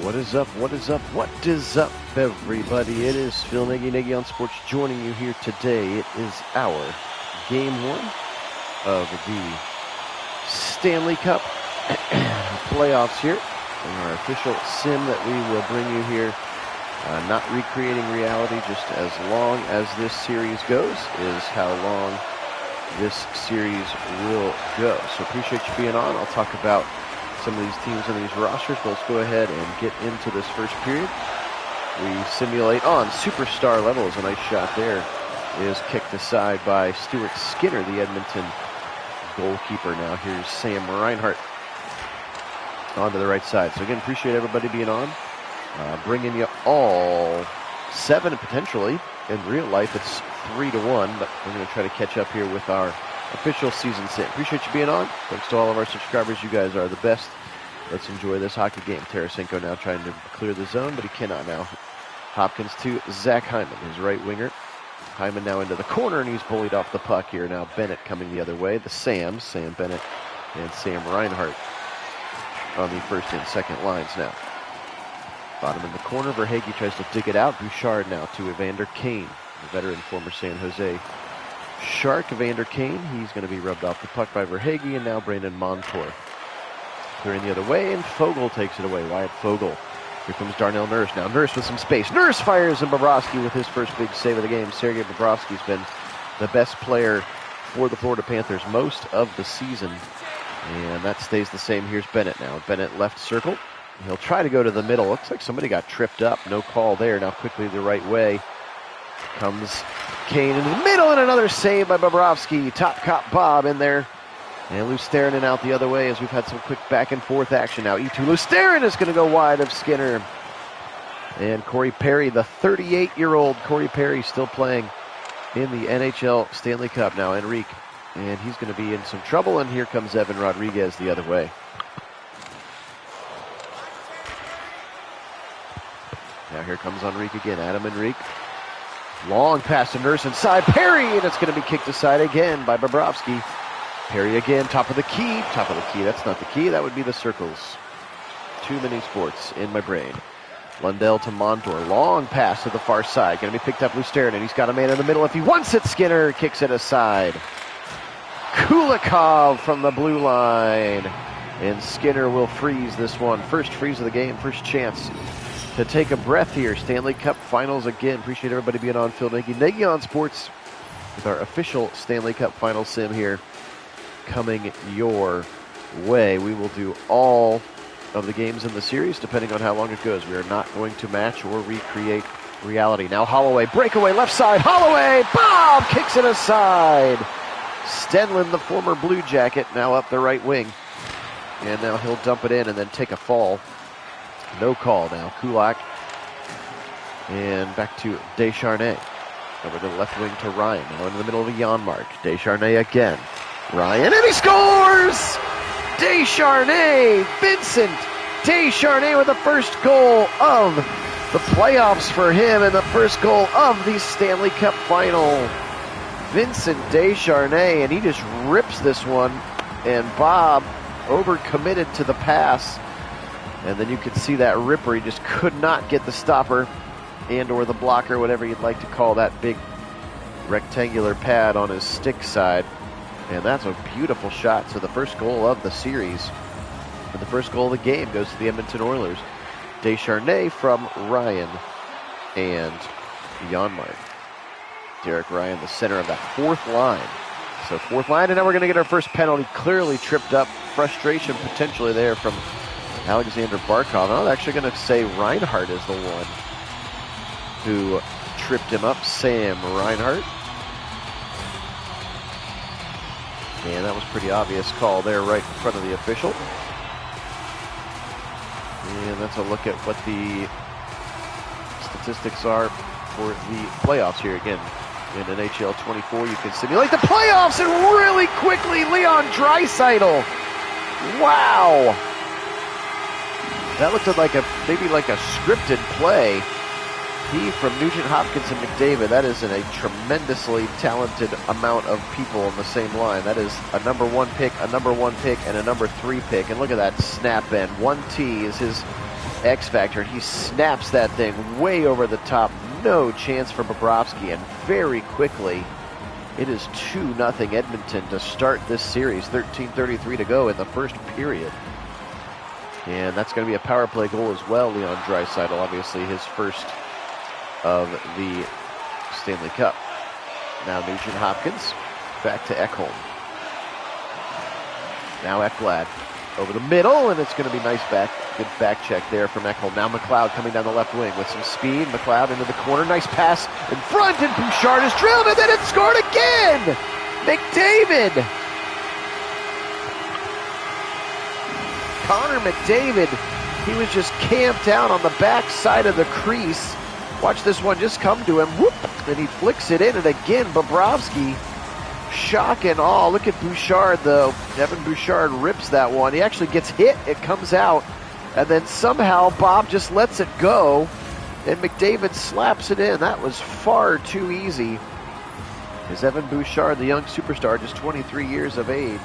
What is up? What is up? What is up, everybody? It is Phil Nagy on Sports joining you here today. It is our Game 1 of the Stanley Cup playoffs here. And our official sim that we will bring you here. Not recreating reality, just as long as this series goes is how long this series will go. So appreciate you being on. I'll talk about some of these teams and these rosters, but let's go ahead and get into this first period. We simulate on superstar levels. A nice shot there is kicked aside by Stuart Skinner, the Edmonton goalkeeper. Now here's Sam Reinhart onto the right side. So again, appreciate everybody being on. Bringing you all 7 potentially. In real life, it's 3-1, but we're going to try to catch up here with our official season sim. Appreciate you being on. Thanks to all of our subscribers. You guys are the best. Let's enjoy this hockey game. Tarasenko now trying to clear the zone, but he cannot now. Hopkins to Zach Hyman, his right winger. Hyman now into the corner, and he's bullied off the puck here. Now Bennett coming the other way. The Sam Bennett, and Sam Reinhart on the first and second lines now. Bottom in the corner, Verhaeghe tries to dig it out. Bouchard now to Evander Kane, the veteran former San Jose Shark. Evander Kane, he's going to be rubbed off the puck by Verhaeghe, and now Brandon Montour clearing the other way, and Fogle takes it away. Wyatt Fogle. Here comes Darnell Nurse. Now Nurse with some space. Nurse fires, and Bobrovsky with his first big save of the game. Sergei Bobrovsky's been the best player for the Florida Panthers most of the season, and that stays the same. Here's Bennett now. Bennett left circle. He'll try to go to the middle. Looks like somebody got tripped up. No call there. Now quickly the right way comes Kane into the middle, and another save by Bobrovsky. Top cop Bob in there. And Lusterin out the other way as we've had some quick back and forth action now. E2 Lusterin is going to go wide of Skinner. And Corey Perry, the 38-year-old Corey Perry, still playing in the NHL Stanley Cup now. Enrique. And he's going to be in some trouble. And here comes Evan Rodriguez the other way. Now here comes Enrique again. Adam Enrique. Long pass to Nurse inside. Perry, and it's going to be kicked aside again by Bobrovsky. Perry again, top of the key. Top of the key, that's not the key. That would be the circles. Too many sports in my brain. Lundell to Montour. Long pass to the far side. Going to be picked up Lusterin, and he's got a man in the middle. If he wants it, Skinner kicks it aside. Kulikov from the blue line. And Skinner will freeze this one. First freeze of the game, first chance to take a breath here. Stanley Cup Finals again. Appreciate everybody being on. Phil Nagy on Sports with our official Stanley Cup Final sim here coming your way. We will do all of the games in the series depending on how long it goes. We are not going to match or recreate reality. Now Holloway, breakaway, left side. Holloway, Bob kicks it aside. Stenlin, the former Blue Jacket, now up the right wing. And now he'll dump it in and then take a fall. No call now. Kulak. And back to Descharnay. Over to the left wing to Ryan. Now into the middle of a Janmark. Descharnay again. Ryan, and he scores! Descharnay! Vincent Descharnay with the first goal of the playoffs for him and the first goal of the Stanley Cup Final. Vincent Descharnay, and he just rips this one. And Bob overcommitted to the pass. And then you could see that ripper. He just could not get the stopper and or the blocker, whatever you'd like to call that big rectangular pad on his stick side. And that's a beautiful shot. So the first goal of the series and the first goal of the game goes to the Edmonton Oilers. Descharnay from Ryan and Janmark. Derek Ryan, the center of that fourth line. So fourth line, and now we're going to get our first penalty. Clearly tripped up. Frustration potentially there from Alexander Barkov. I'm actually going to say Reinhart is the one who tripped him up. Sam Reinhart. And that was pretty obvious call there right in front of the official. And that's a look at what the statistics are for the playoffs here again. In NHL 24, you can simulate the playoffs, and really quickly, Leon Draisaitl. Wow. That looked like maybe like a scripted play. He from Nugent Hopkins and McDavid. That is in a tremendously talented amount of people on the same line. That is a number 1 pick, a number 1 pick, and a number 3 pick. And look at that snap in. 1T is his X Factor, and he snaps that thing way over the top. No chance for Bobrovsky, and very quickly it is 2-0 Edmonton to start this series. 13:33 to go in the first period. And that's going to be a power play goal as well. Leon Draisaitl, obviously his first of the Stanley Cup. Now Nugent Hopkins back to Ekholm. Now Ekblad over the middle, and it's going to be good back check there from Ekholm. Now McLeod coming down the left wing with some speed. McLeod into the corner, nice pass in front, and Bouchard is drilled, and then it's scored again! McDavid! Connor McDavid, he was just camped out on the back side of the crease. Watch this one just come to him, whoop, and he flicks it in, and again, Bobrovsky, shock and awe. Look at Bouchard, though. Evan Bouchard rips that one. He actually gets hit, it comes out, and then somehow Bob just lets it go, and McDavid slaps it in. That was far too easy. As Evan Bouchard, the young superstar, just 23 years of age,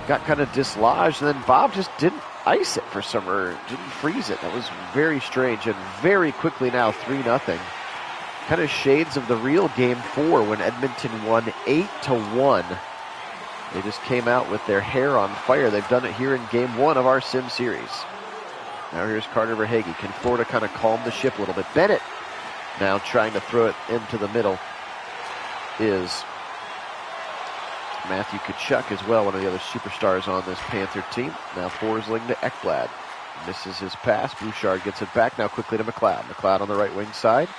got kind of dislodged, and then Bob just didn't ice it for some, or didn't freeze it. That was very strange, and very quickly now 3-0. Kind of shades of the real Game 4 when Edmonton won 8-1. They just came out with their hair on fire. They've done it here in Game 1 of our Sim Series. Now here's Carter Verhaeghe. Can Florida kind of calm the ship a little bit? Bennett now trying to throw it into the middle is Matthew Tkachuk as well, one of the other superstars on this Panther team. Now Forsling to Ekblad. Misses his pass. Bouchard gets it back now quickly to McLeod. McLeod on the right wing side.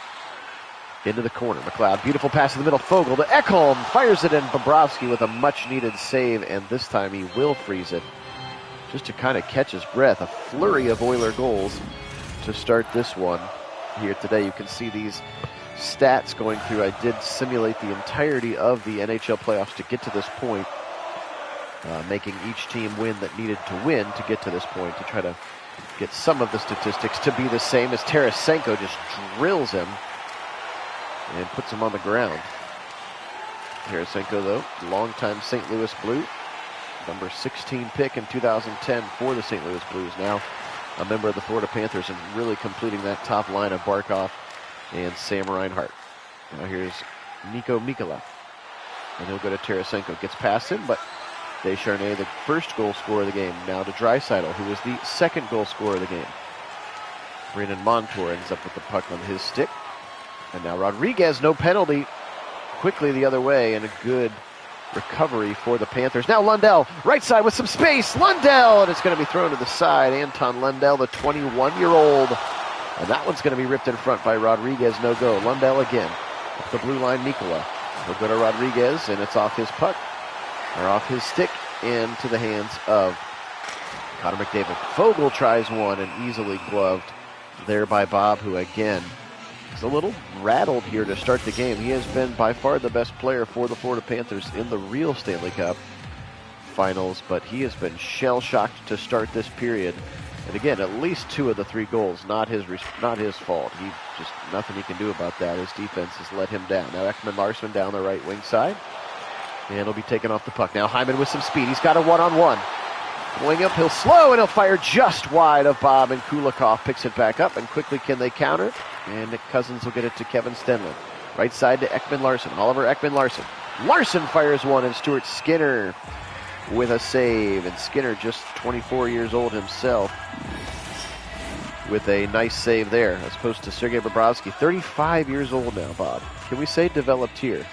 Into the corner. McLeod, beautiful pass in the middle. Fogle to Ekholm. Fires it in. Bobrovsky with a much-needed save, and this time he will freeze it. Just to kind of catch his breath. A flurry of Oiler goals to start this one here today. You can see these stats going through. I did simulate the entirety of the NHL playoffs to get to this point, making each team win that needed to win to get to this point, to try to get some of the statistics to be the same, as Tarasenko just drills him and puts him on the ground. Tarasenko, though, longtime St. Louis Blue, number 16 pick in 2010 for the St. Louis Blues, now a member of the Florida Panthers, and really completing that top line of Barkov and Sam Reinhart. Now here's Nico Mikkola, and he'll go to Tarasenko. Gets past him, but Descharnais, the first goal scorer of the game, now to Draisaitl, who was the second goal scorer of the game. Brandon Montour ends up with the puck on his stick. And now Rodriguez, no penalty. Quickly the other way, and a good recovery for the Panthers. Now Lundell, right side with some space. Lundell, and it's going to be thrown to the side. Anton Lundell, the 21-year-old. And that one's going to be ripped in front by Rodriguez. No go. Lundell again. Up the blue line, Mikkola. He'll go to Rodriguez, and it's off his puck, or off his stick, into the hands of Connor McDavid. Fogle tries one, and easily gloved there by Bob, who again is a little rattled here to start the game. He has been by far the best player for the Florida Panthers in the real Stanley Cup finals, but he has been shell-shocked to start this period. And again, at least 2 of the 3 goals, not his fault. He just, nothing he can do about that. His defense has let him down. Now Ekman Larsson down the right wing side, and he'll be taken off the puck. Now Hyman with some speed. He's got a one-on-one. Going up, he'll slow, and he'll fire just wide of Bob, and Kulikov picks it back up, and quickly can they counter? And Nick Cousins will get it to Kevin Stenlund. Right side to Ekman Larsson. Oliver Ekman Larsson. Larsson fires one, and Stuart Skinner with a save. And Skinner, just 24 years old himself, with a nice save there, as opposed to Sergei Bobrovsky, 35 years old now, Bob. Can we say developed here?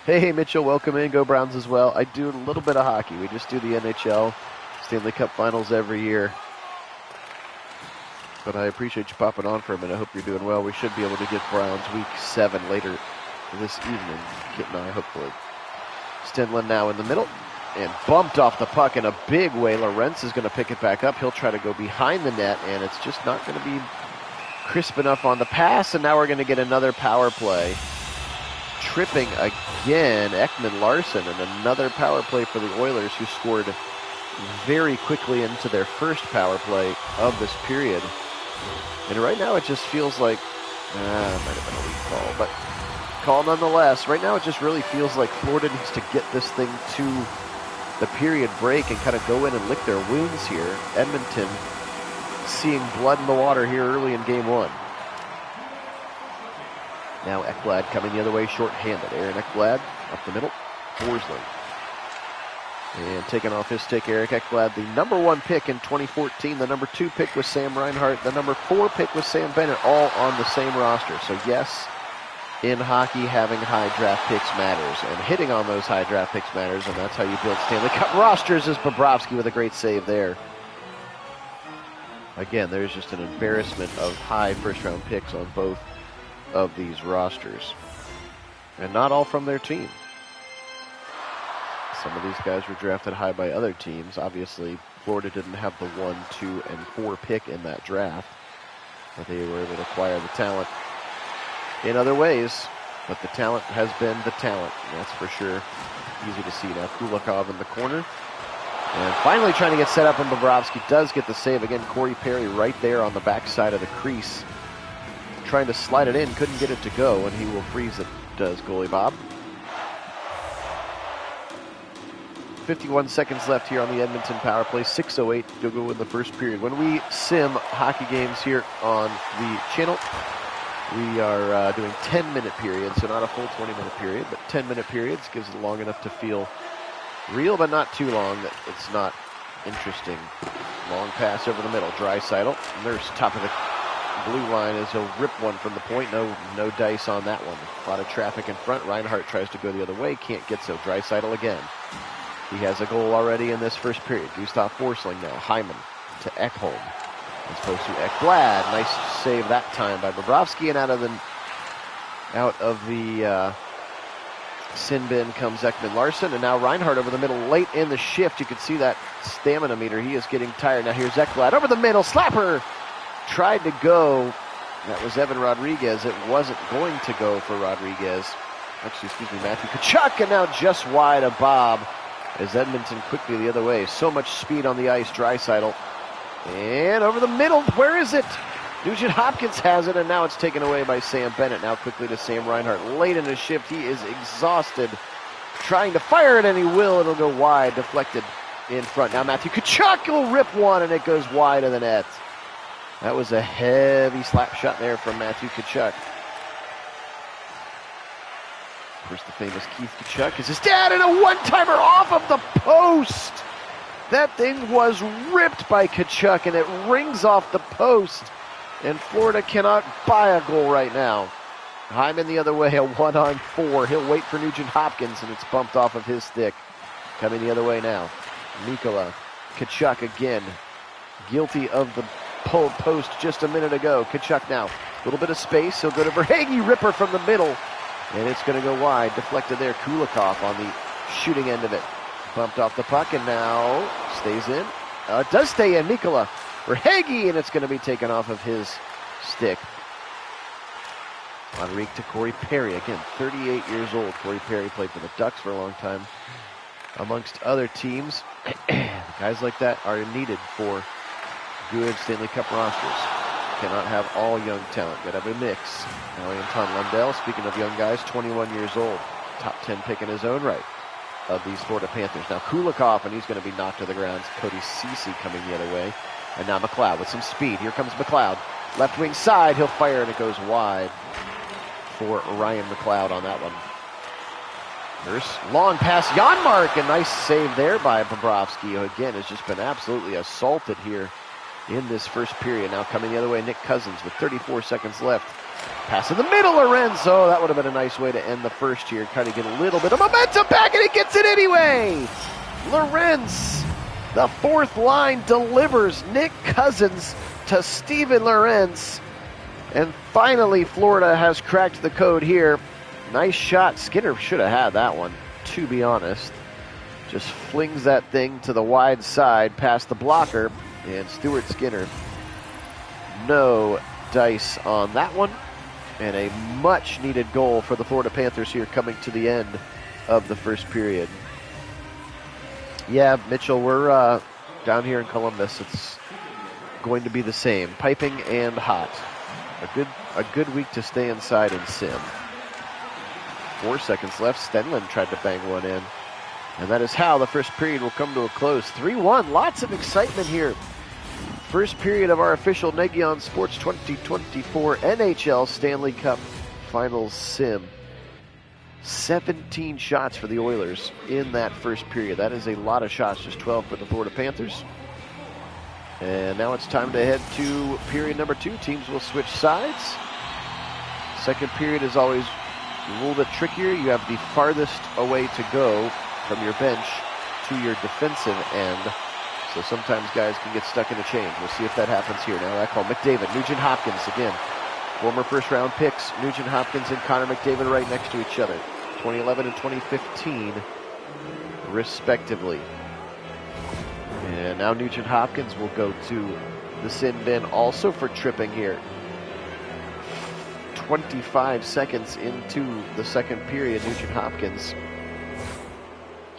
Hey, Mitchell, welcome in. Go Browns as well. I do a little bit of hockey. We just do the NHL Stanley Cup Finals every year. But I appreciate you popping on for a minute. I hope you're doing well. We should be able to get Browns Week 7 later this evening, Kit and I, hopefully. Stenlund now in the middle, and bumped off the puck in a big way. Lorentz is going to pick it back up. He'll try to go behind the net, and it's just not going to be crisp enough on the pass. And now we're going to get another power play. Tripping again, Ekman Larsson, and another power play for the Oilers, who scored very quickly into their first power play of this period. And right now it just feels like, it might have been a weak call, but call nonetheless. Right now it just really feels like Florida needs to get this thing to the period break and kind of go in and lick their wounds here. Edmonton seeing blood in the water here early in game one. Now Ekblad coming the other way short-handed. Aaron Ekblad up the middle. Forsling. And taking off his stick, Eric Ekblad, the number 1 pick in 2014. The number 2 pick was Sam Reinhart. The number 4 pick was Sam Bennett, all on the same roster. So yes, in hockey, having high draft picks matters. And hitting on those high draft picks matters, and that's how you build Stanley Cup rosters, is Bobrovsky with a great save there. Again, there's just an embarrassment of high first-round picks on both of these rosters. And not all from their team. Some of these guys were drafted high by other teams. Obviously, Florida didn't have the 1, 2, and 4 pick in that draft, but they were able to acquire the talent in other ways. But the talent has been the talent, and that's for sure. Easy to see now. Kulikov in the corner. And finally trying to get set up, and Bobrovsky does get the save. Again, Corey Perry right there on the backside of the crease. Trying to slide it in, couldn't get it to go, and he will freeze it, does goalie Bob. 51 seconds left here on the Edmonton power play. 6:08 to go in the first period. When we sim hockey games here on the channel, we are doing 10-minute periods, so not a full 20-minute period, but 10-minute periods. Gives it long enough to feel real, but not too long that it's not interesting. Long pass over the middle. Draisaitl. Nurse top of the blue line as he'll rip one from the point. No dice on that one. A lot of traffic in front. Reinhart tries to go the other way. Can't get so. Draisaitl again. He has a goal already in this first period. Gustav Forsling now. Hyman to Ekholm. As opposed to Ekblad. Nice save that time by Bobrovsky, and out of the sin bin comes Ekman Larsson, and now Reinhart over the middle late in the shift. You can see that stamina meter. He is getting tired. Now here's Ekblad over the middle. Slapper tried to go. That was Evan Rodriguez. It wasn't going to go for Rodriguez. Actually, excuse me, Matthew Tkachuk, and now just wide of Bob. As Edmonton quickly the other way. So much speed on the ice. Draisaitl. And over the middle. Where is it? Nugent Hopkins has it, and now it's taken away by Sam Bennett. Now quickly to Sam Reinhart. Late in his shift. He is exhausted. Trying to fire it, and he will. It'll go wide. Deflected in front. Now Matthew Tkachuk will rip one, and it goes wide of the net. That was a heavy slap shot there from Matthew Tkachuk. Of course, the famous Keith Tkachuk is his dad, and a one-timer off of the post. That thing was ripped by Tkachuk, and it rings off the post. And Florida cannot buy a goal right now. Hyman the other way, a 1-on-4. He'll wait for Nugent Hopkins, and it's bumped off of his stick. Coming the other way now. Mikkola. Tkachuk again. Guilty of the post just a minute ago. Tkachuk now. A little bit of space. He'll go to Verhaeghe. Ripper from the middle. And it's going to go wide. Deflected there. Kulikov on the shooting end of it. Bumped off the puck, and now stays in. It does stay in. Mikkola. Verhaeghe, and it's going to be taken off of his stick. Enrique to Corey Perry. Again, 38 years old. Corey Perry played for the Ducks for a long time, amongst other teams. Guys like that are needed for good Stanley Cup rosters. Cannot have all young talent. Got to have a mix. Now Anton Lundell, speaking of young guys, 21 years old. Top 10 pick in his own right of these Florida Panthers. Now Kulikov, and he's going to be knocked to the ground. Cody Ceci coming the other way. And now McLeod with some speed. Here comes McLeod. Left wing side. He'll fire, and it goes wide for Ryan McLeod on that one. Nurse, long pass. Janmark, a nice save there by Bobrovsky, who again has just been absolutely assaulted here in this first period. Now coming the other way, Nick Cousins with 34 seconds left. Pass in the middle, Lorenzo. That would have been a nice way to end the first here. Kind of get a little bit of momentum back, and he gets it anyway. Lorenz, the fourth line, delivers. Nick Cousins to Steven Lorenz. And finally, Florida has cracked the code here. Nice shot. Skinner should have had that one, to be honest. Just flings that thing to the wide side past the blocker. And Stuart Skinner, no dice on that one. And a much-needed goal for the Florida Panthers here coming to the end of the first period. Yeah, Mitchell, we're down here in Columbus. It's going to be the same. Piping and hot. A good week to stay inside and sim. 4 seconds left. Stenlund tried to bang one in. And that is how the first period will come to a close. 3-1, lots of excitement here. First period of our official Nagy on Sports 2024 NHL Stanley Cup Finals Sim. 17 shots for the Oilers in that first period. That is a lot of shots, just 12 for the Florida Panthers. And now it's time to head to period number 2. Teams will switch sides. Second period is always a little bit trickier. You have the farthest away to go from your bench to your defensive end. So sometimes guys can get stuck in a change. We'll see if that happens here. Now I call McDavid, Nugent Hopkins again. Former first-round picks, Nugent Hopkins and Connor McDavid right next to each other. 2011 and 2015, respectively. And now Nugent Hopkins will go to the sin bin also for tripping here. 25 seconds into the second period, Nugent Hopkins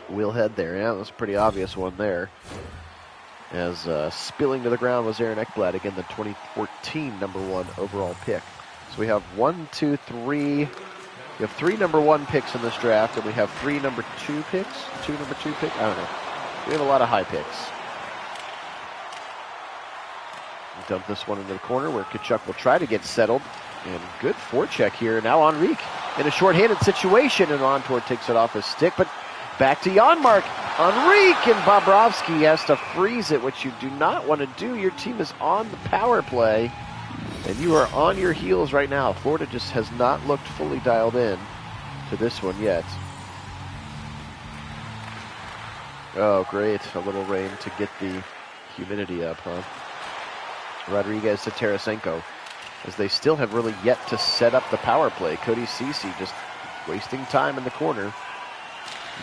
will head there. Yeah, that was a pretty obvious one there. As spilling to the ground was Aaron Ekblad, again the 2014 #1 overall pick. So we have 1, 2, 3. We have 3 #1 picks in this draft, and we have 3 #2 picks. 2 #2 picks? I don't know. We have a lot of high picks. Dump this one into the corner where Tkachuk will try to get settled. And good forecheck here. Now Enrique in a shorthanded situation, and Montour takes it off his stick, but back to Janmark. Enrique, and Bobrovsky has to freeze it, which you do not want to do. Your team is on the power play, and you are on your heels right now. Florida just has not looked fully dialed in to this one yet. Oh, great. A little rain to get the humidity up, huh? Rodriguez to Tarasenko, as they still have really yet to set up the power play. Cody Ceci just wasting time in the corner.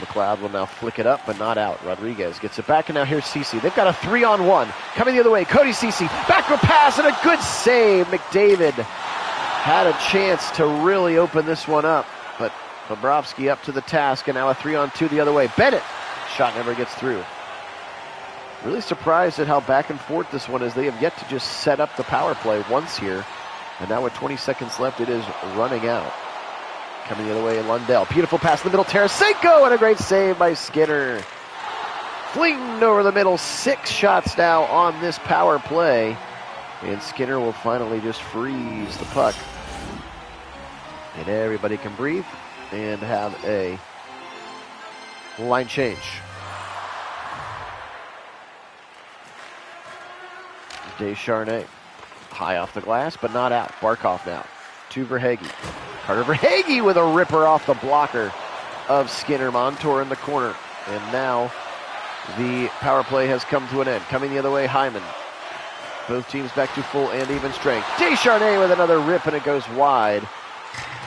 McLeod will now flick it up, but not out. Rodriguez gets it back, and now here's Ceci. They've got a 3-on-1. Coming the other way, Cody Ceci. Backward pass, and a good save. McDavid had a chance to really open this one up, but Bobrovsky up to the task, and now a 3-on-2 the other way. Bennett, shot never gets through. Really surprised at how back and forth this one is. They have yet to just set up the power play once here, and now with 20 seconds left, it is running out. Coming the other way, Lundell. Beautiful pass in the middle. Tarasenko, and a great save by Skinner. Flinged over the middle. 6 shots now on this power play. And Skinner will finally just freeze the puck. And everybody can breathe and have a line change. Descharnay. High off the glass, but not out. Barkov now. To Verhaeghe. Carter Verhaeghe with a ripper off the blocker of Skinner. Montour in the corner. And now the power play has come to an end. Coming the other way, Hyman. Both teams back to full and even strength. Descharnay with another rip, and it goes wide.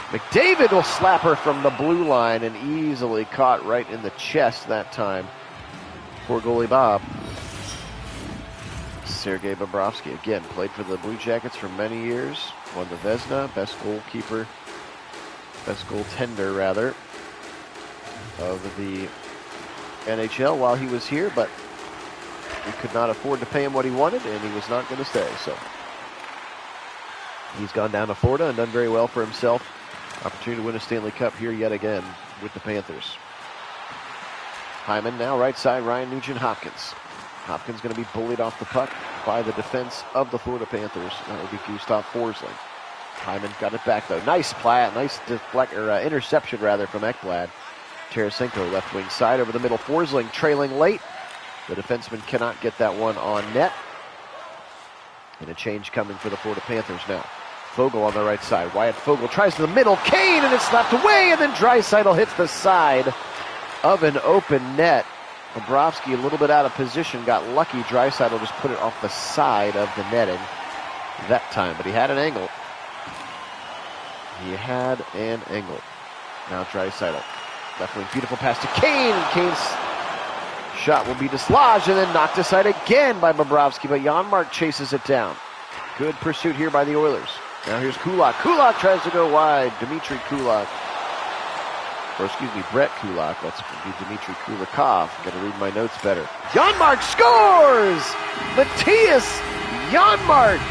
McDavid will slap her from the blue line, and easily caught right in the chest that time for goalie Bob. Sergei Bobrovsky, again, played for the Blue Jackets for many years. Won the Vezina, best goaltender rather, of the NHL while he was here, but we could not afford to pay him what he wanted, and he was not going to stay. So he's gone down to Florida and done very well for himself. Opportunity to win a Stanley Cup here yet again with the Panthers. Hyman now right side, Ryan Nugent-Hopkins. Hopkins going to be bullied off the puck by the defense of the Florida Panthers. That would be Gustav Forsling. Hyman got it back though. Nice interception rather from Ekblad. Tarasenko left wing side over the middle. Forsling trailing late. The defenseman cannot get that one on net. And a change coming for the Florida Panthers now. Fogle on the right side. Wyatt Fogle tries to the middle. Kane, and it's slapped away, and then Draisaitl hits the side of an open net. Bobrovsky a little bit out of position, got lucky. Draisaitl just put it off the side of the netting that time, but he had an angle. Now Draisaitl. Left wing, beautiful pass to Kane. Kane's shot will be dislodged and then knocked aside again by Bobrovsky, but Janmark chases it down. Good pursuit here by the Oilers. Now here's Kulak. Kulak tries to go wide. Brett Kulak. That's going to be Dmitry Kulikov. Got to read my notes better. Janmark scores! Matthias Janmark,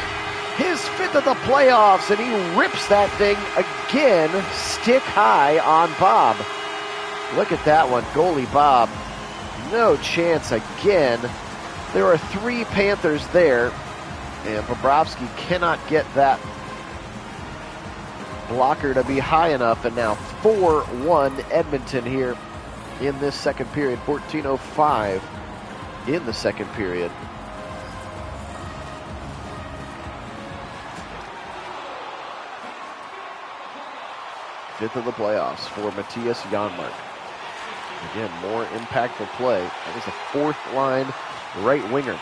his 5th of the playoffs, and he rips that thing again, stick high on Bob. Look at that one. Goalie Bob, no chance again. There are 3 Panthers there, and Bobrovsky cannot get that blocker to be high enough, and now 4-1 Edmonton here in this second period. 14:05 in the second period. Fifth of the playoffs for Matthias Janmark. Again, more impactful play. That was the 4th line right winger.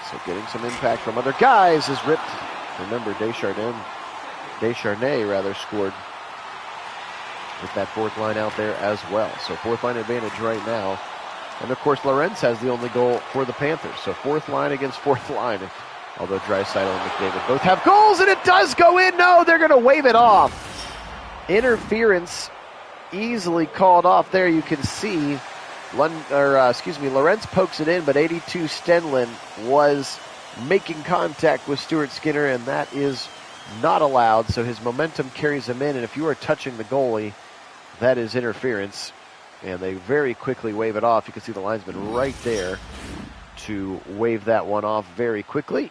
So getting some impact from other guys is ripped. Remember, Descharnay scored with that 4th line out there as well. So 4th line advantage right now. And of course, Lorenz has the only goal for the Panthers. So 4th line against 4th line. Although Draisaitl and McDavid both have goals, and it does go in. No, they're going to wave it off. Interference easily called off there. You can see, Lorenz pokes it in, but 82 Stanley was making contact with Stuart Skinner, and that is not allowed. So his momentum carries him in, and if you are touching the goalie, that is interference. And they very quickly wave it off. You can see the linesman right there to wave that one off very quickly.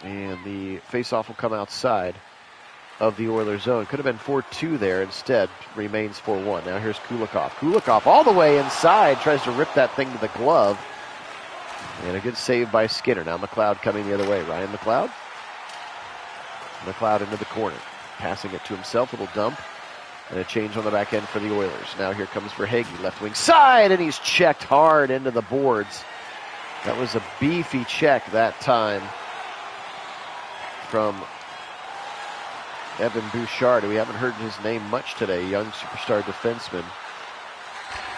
And the faceoff will come outside of the Oilers zone. Could have been 4-2 there. Instead, remains 4-1. Now here's Kulikov. Kulikov all the way inside, tries to rip that thing to the glove. And a good save by Skinner. Now McLeod coming the other way. Ryan McLeod. McLeod into the corner. Passing it to himself, little dump. And a change on the back end for the Oilers. Now here comes Verhaeghe, left wing side, and he's checked hard into the boards. That was a beefy check that time from Evan Bouchard, who we haven't heard his name much today, young superstar defenseman.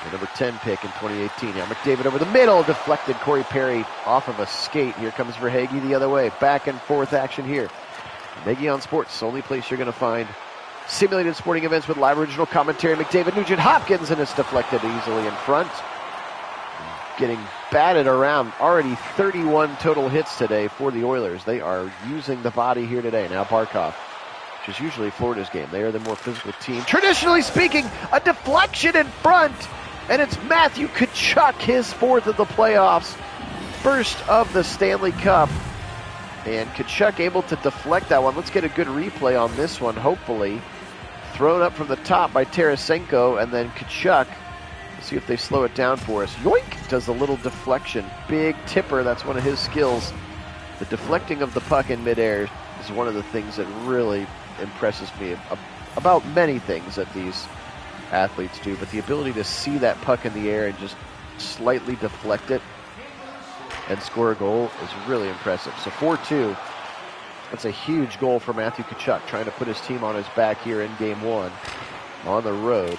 The number 10 pick in 2018. Now McDavid over the middle, deflected Corey Perry off of a skate. Here comes Verhaeghe the other way. Back and forth action here. Nagy on Sports, only place you're going to find simulated sporting events with live original commentary. McDavid, Nugent Hopkins, and it's deflected easily in front. Getting batted around. Already 31 total hits today for the Oilers. They are using the body here today. Now Barkov, which is usually Florida's game. They are the more physical team. Traditionally speaking, a deflection in front, and it's Matthew Tkachuk, his 4th of the playoffs. First of the Stanley Cup. And Tkachuk able to deflect that one. Let's get a good replay on this one, hopefully. Thrown up from the top by Tarasenko, and then Tkachuk. Let's see if they slow it down for us. Yoink! Does a little deflection. Big tipper, that's one of his skills. The deflecting of the puck in midair is one of the things that really impresses me about many things that these athletes do. But the ability to see that puck in the air and just slightly deflect it and score a goal is really impressive. So 4-2. That's a huge goal for Matthew Tkachuk, trying to put his team on his back here in game 1 on the road.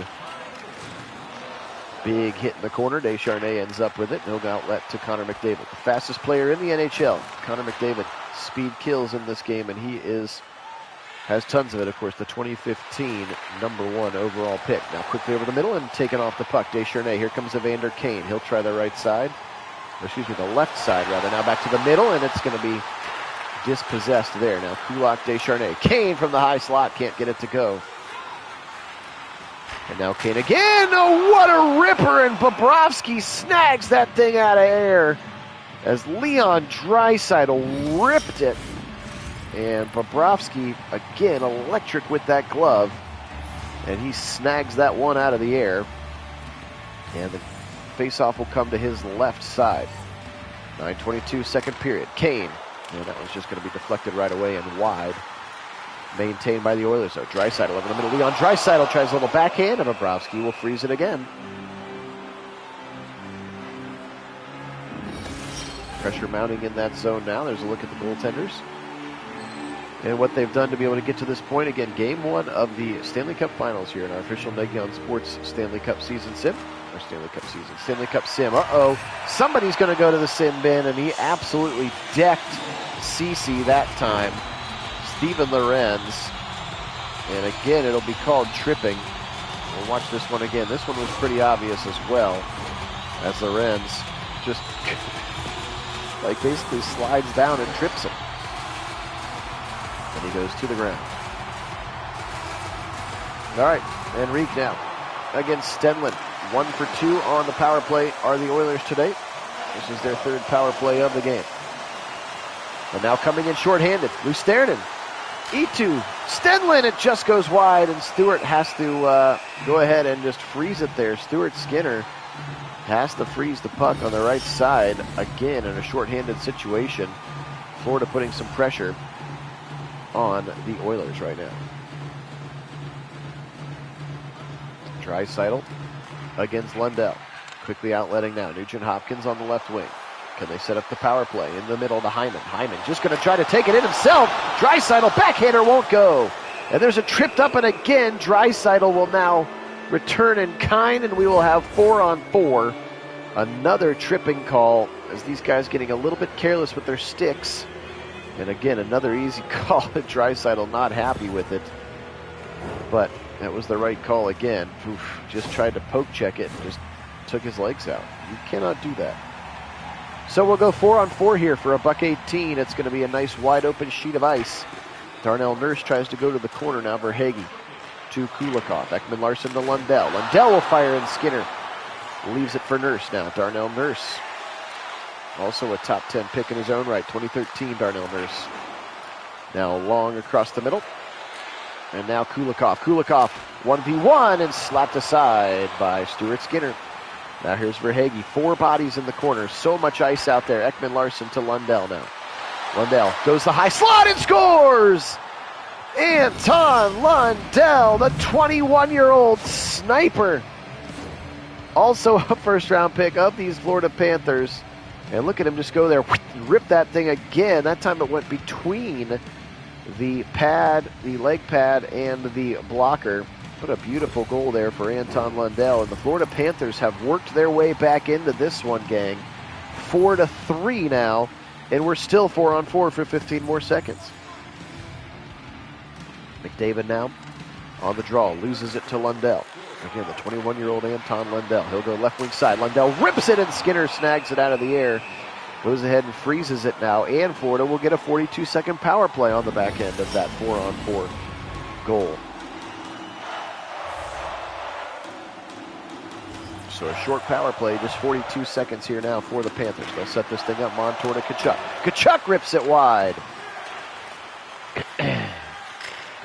Big hit in the corner. Descharnay ends up with it. No outlet to Connor McDavid. The fastest player in the NHL. Connor McDavid. Speed kills in this game, and he has tons of it. Of course, the 2015 number 1 overall pick. Now quickly over the middle and taken off the puck. Descharnay. Here comes Evander Kane. He'll try the right side. The left side, rather. Now back to the middle, and it's going to be dispossessed there. Now Kulak, Descharnay. Kane from the high slot. Can't get it to go. And now Kane again. Oh, what a ripper! And Bobrovsky snags that thing out of air as Leon Draisaitl ripped it. And Bobrovsky, again, electric with that glove. And he snags that one out of the air. And the faceoff will come to his left side. 9:22 second period. Kane. And that one's just going to be deflected right away and wide. Maintained by the Oilers, though. Draisaitl over the middle. Leon Draisaitl tries a little backhand, and Bobrovsky will freeze it again. Pressure mounting in that zone now. There's a look at the goaltenders and what they've done to be able to get to this point. Again, game 1 of the Stanley Cup Finals here in our official Nagy on Sports Stanley Cup season sim. Or Stanley Cup sim. Uh-oh. Somebody's going to go to the sim bin, and he absolutely decked Ceci that time. Steven Lorenz. And again, it'll be called tripping. We'll watch this one again. This one was pretty obvious as well, as Lorenz just like basically slides down and trips him. And he goes to the ground. All right, Enrique now against Stenlund. 1 for 2 on the power play are the Oilers today. This is their third power play of the game. And now coming in shorthanded, Lusternen. E2, Stenlin, it just goes wide, and Stewart has to go ahead and just freeze it there. Stuart Skinner has to freeze the puck on the right side, again in a shorthanded situation. Florida putting some pressure on the Oilers right now. Draisaitl against Lundell. Quickly outletting now. Nugent Hopkins on the left wing. Can they set up the power play in the middle to Hyman? Hyman just going to try to take it in himself. Draisaitl, backhander won't go. And there's a tripped up, and again, Draisaitl will now return in kind, and we will have 4-on-4. Another tripping call as these guys getting a little bit careless with their sticks. And again, another easy call. Draisaitl not happy with it. But that was the right call again. Oof, just tried to poke check it and just took his legs out. You cannot do that. So we'll go 4-on-4 here for $1.18. It's going to be a nice wide open sheet of ice. Darnell Nurse tries to go to the corner now. Verhaeghe to Kulikov. Ekman Larsson to Lundell. Lundell will fire in. Skinner leaves it for Nurse now. Darnell Nurse, also a top 10 pick in his own right. 2013 Darnell Nurse. Now long across the middle. And now Kulikov. Kulikov 1v1 and slapped aside by Stuart Skinner. Now here's Verhaeghe. 4 bodies in the corner. So much ice out there. Ekman Larsson to Lundell now. Lundell goes the high slot and scores! Anton Lundell, the 21-year-old sniper. Also a first-round pick of these Florida Panthers. And look at him just go there, rip that thing again. That time it went between the pad, the leg pad, and the blocker. What a beautiful goal there for Anton Lundell. And the Florida Panthers have worked their way back into this one, gang. 4-3 now, and we're still 4-on-4 for 15 more seconds. McDavid now on the draw, loses it to Lundell. Again, the 21-year-old Anton Lundell. He'll go left wing side. Lundell rips it, and Skinner snags it out of the air. Goes ahead and freezes it now, and Florida will get a 42-second power play on the back end of that 4-on-4 goal. So a short power play, just 42 seconds here now for the Panthers. They'll set this thing up. Montour to Tkachuk. Tkachuk rips it wide.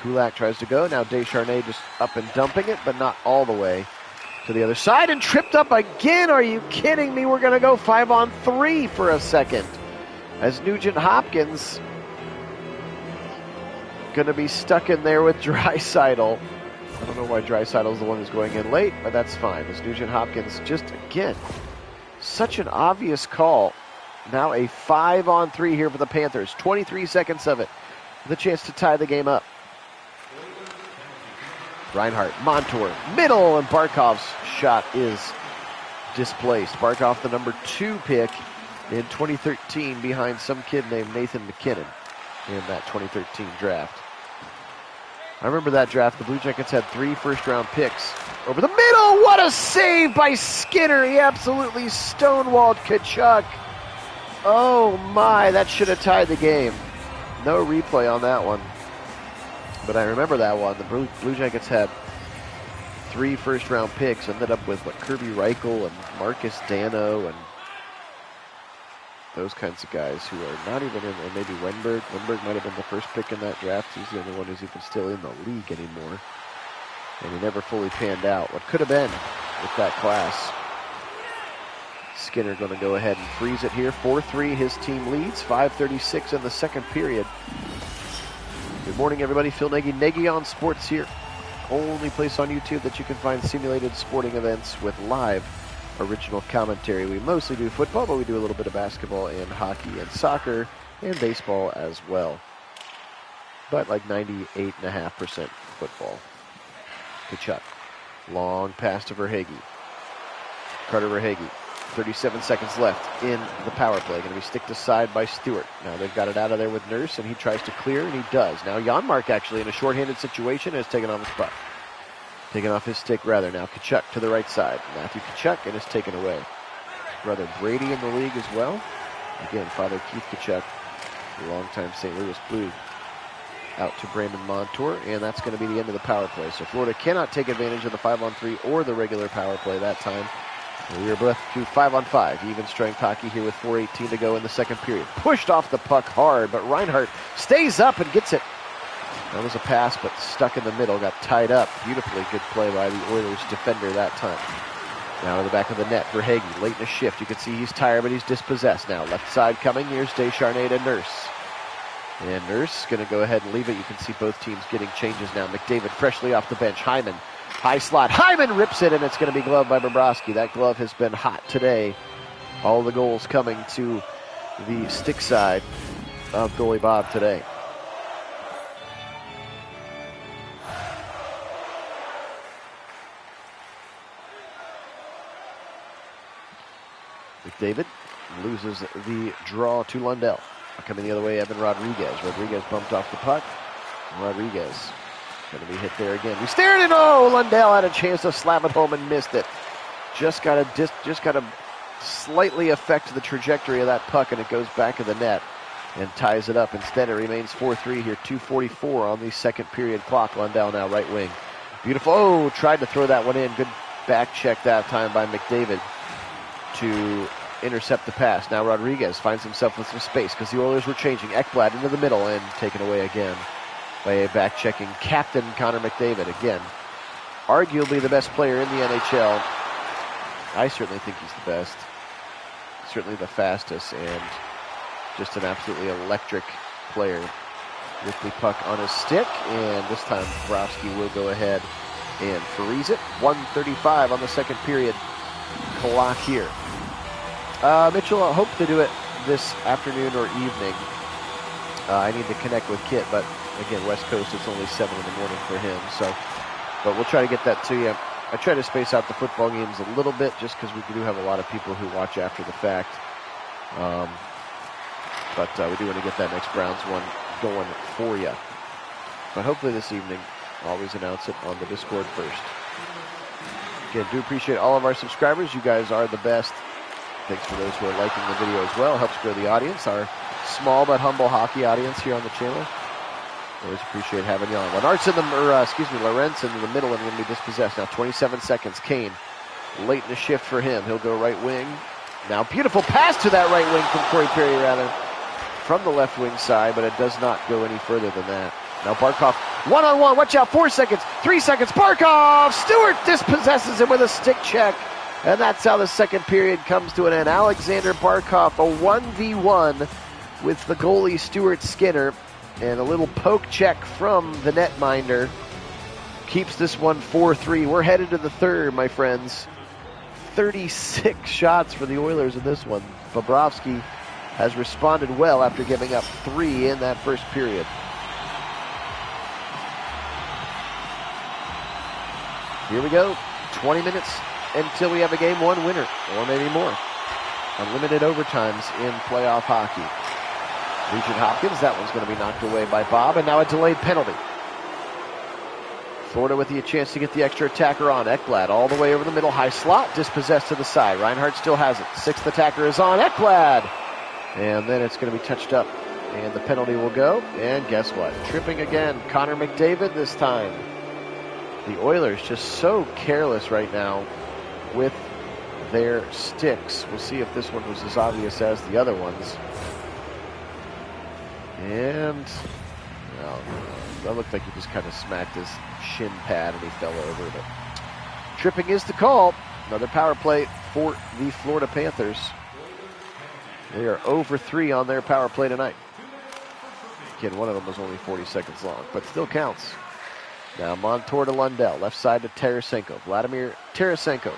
Kulak tries to go. Now Descharnais just up and dumping it, but not all the way to the other side. And tripped up again. Are you kidding me? We're going to go 5-on-3 for a second. As Nugent Hopkins going to be stuck in there with Draisaitl. I don't know why Draisaitl's the one who's going in late, but that's fine. As Nugent Hopkins just, again, such an obvious call. Now a 5-on-3 here for the Panthers. 23 seconds of it with a chance to tie the game up. Reinhart, Montour, middle, and Barkov's shot is displaced. Barkov, the number 2 pick in 2013 behind some kid named Nathan McKinnon in that 2013 draft. I remember that draft. The Blue Jackets had 3 first-round picks. Over the middle, what a save by Skinner. He absolutely stonewalled Tkachuk. Oh my, that should have tied the game. No replay on that one. But I remember that one. The Blue Jackets had 3 first-round picks. Ended up with Kirby Reichel and Marcus Dano and those kinds of guys who are not even in, and maybe Wenberg. Wenberg might have been the first pick in that draft. He's the only one who's even still in the league anymore. And he never fully panned out. What could have been with that class. Skinner going to go ahead and freeze it here. 4-3, his team leads. 5:36 in the second period. Good morning, everybody. Phil Nagy, Nagy on Sports here. Only place on YouTube that you can find simulated sporting events with live original commentary. We mostly do football, but we do a little bit of basketball and hockey and soccer and baseball as well. But like 98.5% football. Tkachuk. Long pass to Verhaeghe. Carter Verhaeghe. 37 seconds left in the power play. Going to be sticked aside by Stewart. Now they've got it out of there with Nurse, and he tries to clear, and he does. Now Janmark actually in a shorthanded situation has taken off his puck. Taken off his stick, rather. Now Tkachuk to the right side. Matthew Tkachuk, and is taken away. Brother Brady in the league as well. Again, Father Keith Tkachuk, a longtime St. Louis Blue. out to Brandon Montour, and that's going to be the end of the power play. So Florida cannot take advantage of the 5-on-3 or the regular power play that time. We are both to 5-on-5, even strength hockey here with 4:18 to go in the second period. Pushed off the puck hard, but Reinhart stays up and gets it. That was a pass, but stuck in the middle, got tied up. Beautifully good play by the Oilers defender that time. Now in the back of the net for Hagee, late in the shift. You can see he's tired, but he's dispossessed now. Left side coming, here's Descharnais to Nurse. And Nurse going to go ahead and leave it. You can see both teams getting changes now. McDavid freshly off the bench. Hyman, high slot. Hyman rips it, and it's going to be gloved by Bobrovsky. That glove has been hot today. All the goals coming to the stick side of goalie Bob today. McDavid loses the draw to Lundell. Coming the other way, Evan Rodriguez. Rodriguez bumped off the puck. Rodriguez going to be hit there again. We stared and Lundell had a chance to slam it home and missed it. Just got to slightly affect the trajectory of that puck, and it goes back of the net and ties it up. Instead, it remains 4-3 here. 2:44 on the second period clock. Lundell now right wing. Beautiful. Tried to throw that one in. Good back check that time by McDavid to intercept the pass. Now Rodriguez finds himself with some space because the Oilers were changing. Ekblad into the middle and taken away again by a back-checking captain, Connor McDavid. Again, arguably the best player in the NHL. I certainly think he's the best. Certainly the fastest, and just an absolutely electric player with the puck on his stick. And this time Bobrovsky will go ahead and freeze it. 1:35 on the second period clock here. Mitchell, I hope to do it this afternoon or evening. I need to connect with Kit, but again, West Coast, it's only 7 in the morning for him. So, but we'll try to get that to you. I try to space out the football games a little bit just because we do have a lot of people who watch after the fact. But we do want to get that next Browns one going for you. But hopefully this evening, I'll always announce it on the Discord first. Again, do appreciate all of our subscribers. You guys are the best. Thanks for those who are liking the video as well. Helps grow the audience, our small but humble hockey audience here on the channel. Always appreciate having you on. Lorentz in the middle and going to be dispossessed. Now 27 seconds. Kane, late in the shift for him. He'll go right wing. Now beautiful pass to that right wing from Corey Perry, from the left wing side, but it does not go any further than that. Now Barkov, one-on-one. Watch out, 4 seconds, 3 seconds. Barkov! Stewart dispossesses him with a stick check. And that's how the second period comes to an end. Alexander Barkov, a 1v1 with the goalie Stuart Skinner. And a little poke check from the netminder keeps this one 4-3. We're headed to the third, my friends. 36 shots for the Oilers in this one. Bobrovsky has responded well after giving up 3 in that first period. Here we go. 20 minutes until we have a Game 1 winner, or maybe more. Unlimited overtimes in playoff hockey. Nugent Hopkins, that one's going to be knocked away by Bob, and now a delayed penalty. Florida with the chance to get the extra attacker on. Ekblad all the way over the middle, high slot, dispossessed to the side. Reinhart still has it. Sixth attacker is on, Ekblad! And then it's going to be touched up, and the penalty will go. And guess what? Tripping again, Connor McDavid this time. The Oilers just so careless right now with their sticks. We'll see if this one was as obvious as the other ones. And well, that looked like he just kind of smacked his shin pad and he fell over. But tripping is the call. Another power play for the Florida Panthers. They are 0-for-3 on their power play tonight. Again, one of them was only 40 seconds long, but still counts. Now Montour to Lundell, left side to Tarasenko. Vladimir Tarasenko,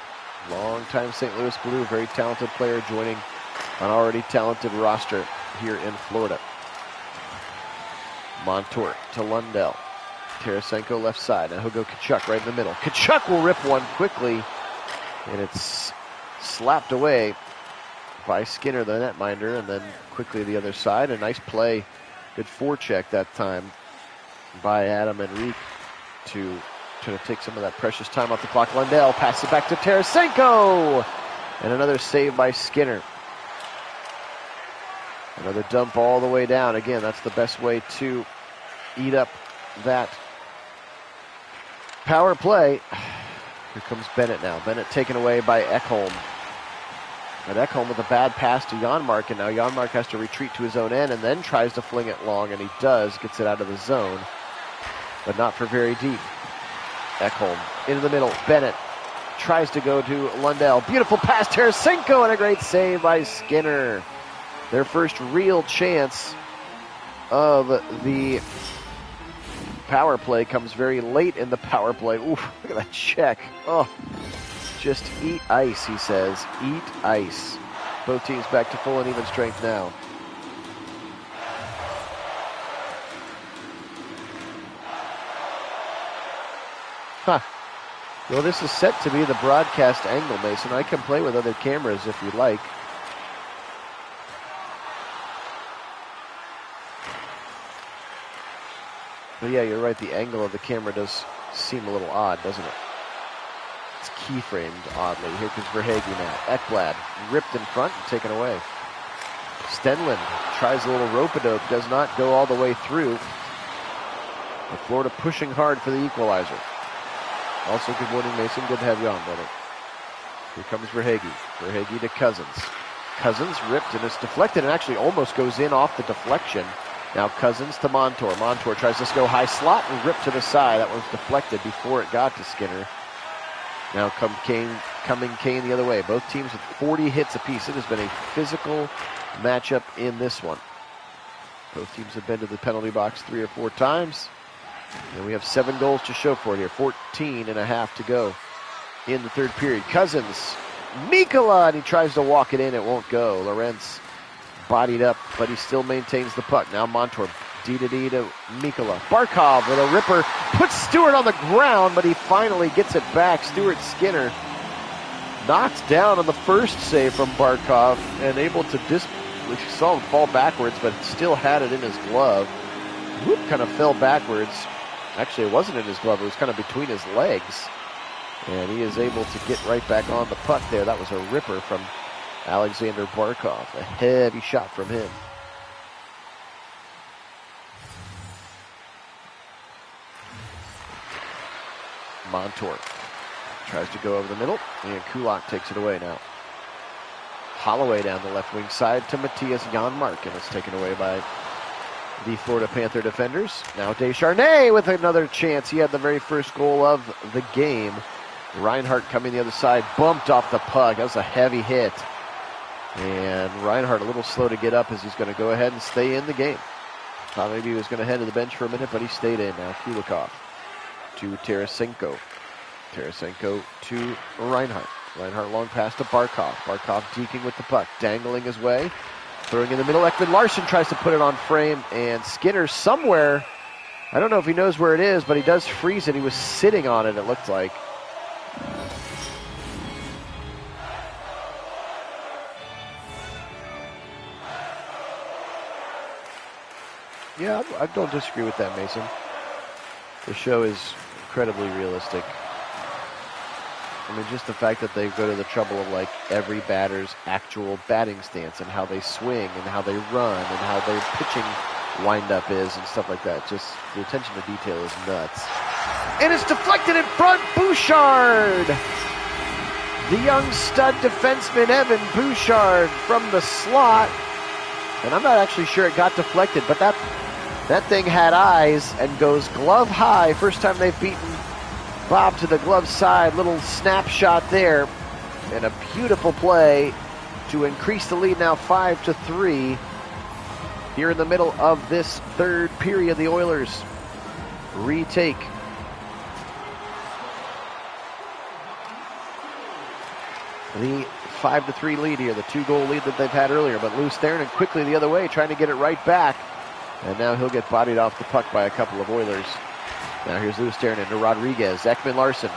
longtime St. Louis Blue, very talented player joining an already talented roster here in Florida. Montour to Lundell. Tarasenko left side. Now he'll go Tkachuk right in the middle. Tkachuk will rip one quickly, and it's slapped away by Skinner, the netminder, and then quickly the other side. A nice play, good forecheck that time by Adam Henrique to try to take some of that precious time off the clock. Lundell passes it back to Tarasenko, and another save by Skinner. Another dump all the way down. Again, that's the best way to eat up that power play. Here comes Bennett now. Bennett taken away by Ekholm. But Ekholm with a bad pass to Janmark, and now Janmark has to retreat to his own end and then tries to fling it long, and he does, gets it out of the zone, but not for very deep. Ekholm into the middle. Bennett tries to go to Lundell. Beautiful pass, Tarasenko, and a great save by Skinner. Their first real chance of the power play comes very late in the power play. Oof, look at that check. Oh, just eat ice, he says. Eat ice. Both teams back to full and even strength now. Huh. Well, this is set to be the broadcast angle, Mason. I can play with other cameras if you'd like. But yeah, you're right. The angle of the camera does seem a little odd, doesn't it? It's keyframed oddly. Here comes Verhaeghe now. Ekblad ripped in front and taken away. Stenlund tries a little rope-a-dope, does not go all the way through. But Florida pushing hard for the equalizer. Also, good morning, Mason. Good to have you on, brother. Here comes Verhaeghe. Verhaeghe to Cousins. Cousins ripped and it's deflected and actually almost goes in off the deflection. Now Cousins to Montour. Montour tries to go high slot and rip to the side. That was deflected before it got to Skinner. Now coming Kane the other way. Both teams with 40 hits apiece. It has been a physical matchup in this one. Both teams have been to the penalty box 3 or 4 times. And we have 7 goals to show for it here. 14 and a half to go in the third period. Cousins, Mikkola, and he tries to walk it in. It won't go. Lorentz bodied up, but he still maintains the puck. Now Montour, D-to-D to Mikkola. Barkov with a ripper, puts Stewart on the ground, but he finally gets it back. Stuart Skinner knocked down on the first save from Barkov and able to we saw him fall backwards, but still had it in his glove. Whoop, kind of fell backwards. Actually, it wasn't in his glove. It was kind of between his legs. And he is able to get right back on the puck there. That was a ripper from Alexander Barkov. A heavy shot from him. Montour tries to go over the middle, and Kulak takes it away now. Holloway down the left wing side to Matthias Janmark, and it's taken away by the Florida Panther defenders. Now Descharnay with another chance. He had the very first goal of the game. Reinhart coming the other side, bumped off the puck. That was a heavy hit. And Reinhart a little slow to get up as he's going to go ahead and stay in the game. Thought maybe he was going to head to the bench for a minute, but he stayed in. Now Kulikov to Tarasenko. Tarasenko to Reinhart. Reinhart long pass to Barkov. Barkov deking with the puck, dangling his way. Throwing in the middle, Ekman Larsson tries to put it on frame, and Skinner somewhere, I don't know if he knows where it is, but he does freeze it. He was sitting on it, it looked like. Yeah, I don't disagree with that, Mason. The show is incredibly realistic. I mean, just the fact that they go to the trouble of like every batter's actual batting stance and how they swing and how they run and how their pitching windup is and stuff like that. Just the attention to detail is nuts. And it's deflected in front, Bouchard! The young stud defenseman Evan Bouchard from the slot. And I'm not actually sure it got deflected, but that thing had eyes and goes glove high. First time they've beaten Bob to the glove side. Little snapshot there. And a beautiful play to increase the lead now 5-3. Here in the middle of this third period, the Oilers retake the 5-3 lead here, the 2-goal lead that they've had earlier. But Lou Sternen quickly the other way, trying to get it right back. And now he'll get bodied off the puck by a couple of Oilers. Now here's Lou Sternen to Rodriguez. Ekman Larsson.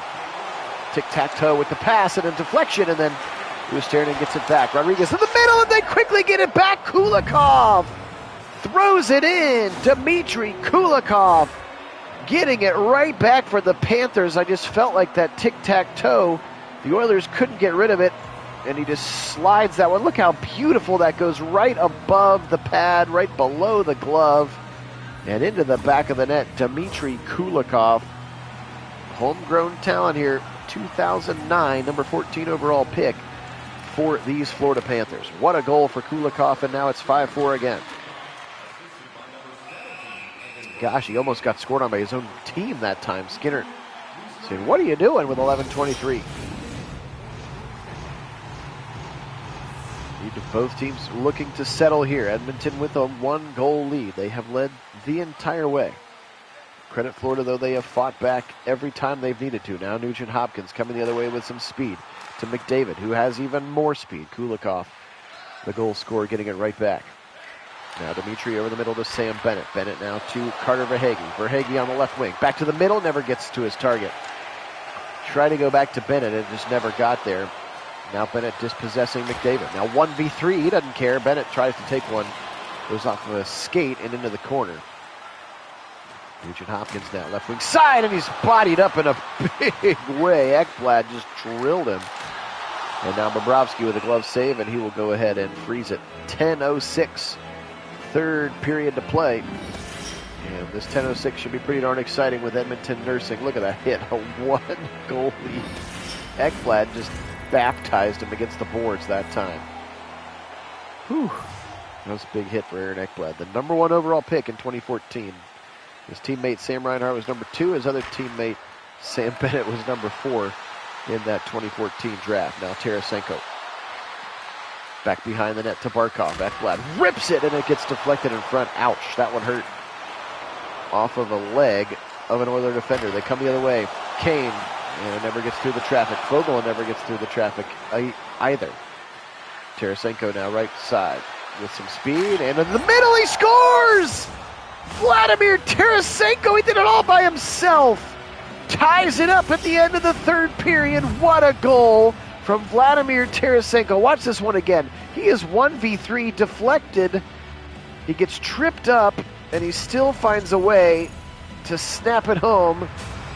Tic-tac-toe with the pass and a deflection, and then Lou Sternen gets it back. Rodriguez in the middle, and they quickly get it back. Kulikov throws it in. Dmitry Kulikov getting it right back for the Panthers. I just felt like that tic-tac-toe. The Oilers couldn't get rid of it, and he just slides that one. Look how beautiful that goes right above the pad, right below the glove. And into the back of the net, Dmitry Kulikov. Homegrown talent here, 2009, number 14 overall pick for these Florida Panthers. What a goal for Kulikov, and now it's 5-4 again. Gosh, he almost got scored on by his own team that time. Skinner saying, what are you doing with 11:23? Both teams looking to settle here. Edmonton with a 1-goal lead. They have led the entire way. Credit Florida, though, they have fought back every time they've needed to. Now Nugent Hopkins coming the other way with some speed to McDavid, who has even more speed. Kulikov, the goal scorer, getting it right back. Now Dmitry over the middle to Sam Bennett. Bennett now to Carter Verhaeghe. Verhaeghe on the left wing. Back to the middle, never gets to his target. Try to go back to Bennett, it just never got there. Now Bennett dispossessing McDavid. Now 1v3, he doesn't care. Bennett tries to take one. Goes off of a skate and into the corner. Nugent Hopkins now left wing side, and he's bodied up in a big way. Ekblad just drilled him. And now Bobrovsky with a glove save, and he will go ahead and freeze it. 10:06, third period to play. And this 10:06 should be pretty darn exciting with Edmonton nursing. Look at that hit, a 1-goal lead. Ekblad just baptized him against the boards that time. Whew. That was a big hit for Aaron Ekblad, the number 1 overall pick in 2014. His teammate Sam Reinhart was number 2. His other teammate Sam Bennett was number 4 in that 2014 draft. Now Tarasenko back behind the net to Barkov. Ekblad rips it, and it gets deflected in front. Ouch, that one hurt. Off of a leg of an Oiler defender. They come the other way. Kane, and it never gets through the traffic. Foegele never gets through the traffic either. Tarasenko now right side with some speed, and in the middle he scores! Vladimir Tarasenko, he did it all by himself. Ties it up at the end of the third period. What a goal from Vladimir Tarasenko. Watch this one again. He is 1v3 deflected. He gets tripped up, and he still finds a way to snap it home.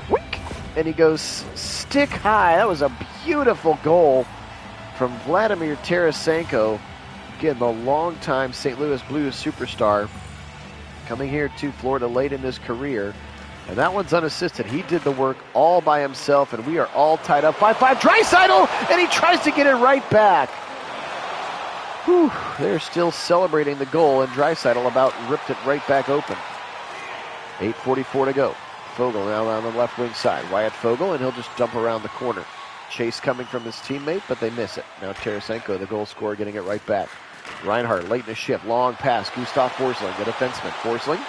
Wink! And he goes stick high. That was a beautiful goal from Vladimir Tarasenko. Again, the longtime St. Louis Blues superstar coming here to Florida late in his career. And that one's unassisted. He did the work all by himself, and we are all tied up 5-5. Draisaitl, and he tries to get it right back. Whew, they're still celebrating the goal, and Draisaitl about ripped it right back open. 8:44 to go. Foegele now on the left wing side. Wyatt Foegele, and he'll just jump around the corner. Chase coming from his teammate, but they miss it. Now Tarasenko, the goal scorer, getting it right back. Reinhart late in the shift. Long pass. Gustav Forsling, the defenseman. Forsling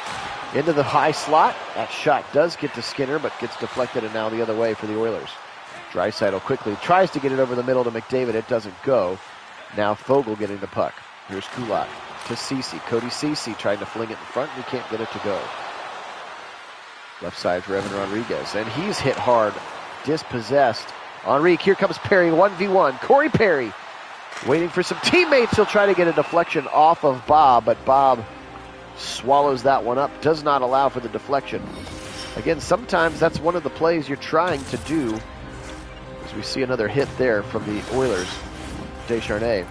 into the high slot. That shot does get to Skinner, but gets deflected, and now the other way for the Oilers. Draisaitl quickly tries to get it over the middle to McDavid. It doesn't go. Now Foegele getting the puck. Here's Kulak to Ceci. Cody Ceci trying to fling it in front, and he can't get it to go. Left side for Evan Rodriguez, and he's hit hard. Dispossessed. Henrique, here comes Perry, 1v1. Corey Perry waiting for some teammates. He'll try to get a deflection off of Bob, but Bob swallows that one up. Does not allow for the deflection. Again, sometimes that's one of the plays you're trying to do. As we see another hit there from the Oilers, Descharnais.